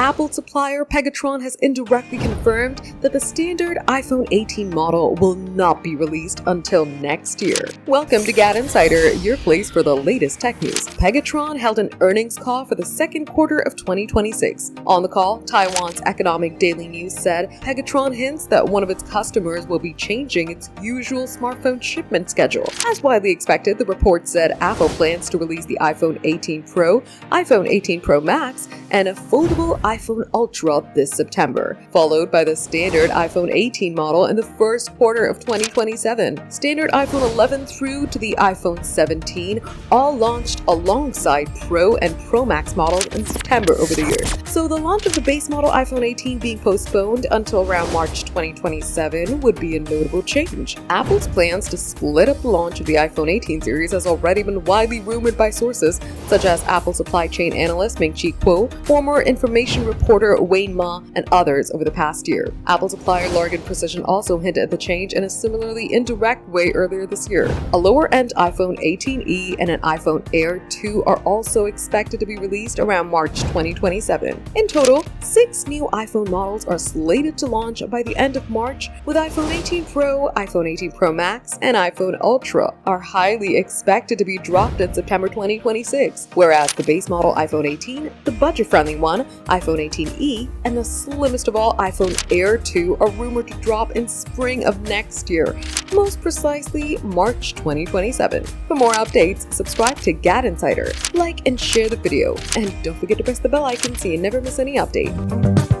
Apple supplier Pegatron has indirectly confirmed that the standard iPhone 18 model will not be released until next year. Welcome to GadInsider, your place for the latest tech news. Pegatron held an earnings call for the second quarter of 2026. On the call, Taiwan's Economic Daily News said Pegatron hints that one of its customers will be changing its usual smartphone shipment schedule. As widely expected, the report said Apple plans to release the iPhone 18 Pro, iPhone 18 Pro Max, and a foldable iPhone Ultra this September, followed by the standard iPhone 18 model in the first quarter of 2027. Standard iPhone 11 through to the iPhone 17 all launched alongside Pro and Pro Max models in September over the year. So the launch of the base model iPhone 18 being postponed until around March 2027 would be a notable change. Apple's plans to split up the launch of the iPhone 18 series has already been widely rumored by sources such as Apple supply chain analyst Ming-Chi Kuo, former information reporter Wayne Ma, and others over the past year. Apple supplier Largan Precision also hinted at the change in a similarly indirect way earlier this year. A lower-end iPhone 18e and an iPhone Air 2 are also expected to be released around March 2027. In total, 6 new iPhone models are slated to launch by the end of March, with iPhone 18 Pro, iPhone 18 Pro Max, and iPhone Ultra are highly expected to be dropped in September 2026, whereas the base model iPhone 18, the budget-friendly one, iPhone 18e, and the slimmest of all, iPhone Air 2 are rumored to drop in spring of next year, most precisely March 2027. For more updates, subscribe to GadInsider, like and share the video, and don't forget to press the bell icon so you never miss any update.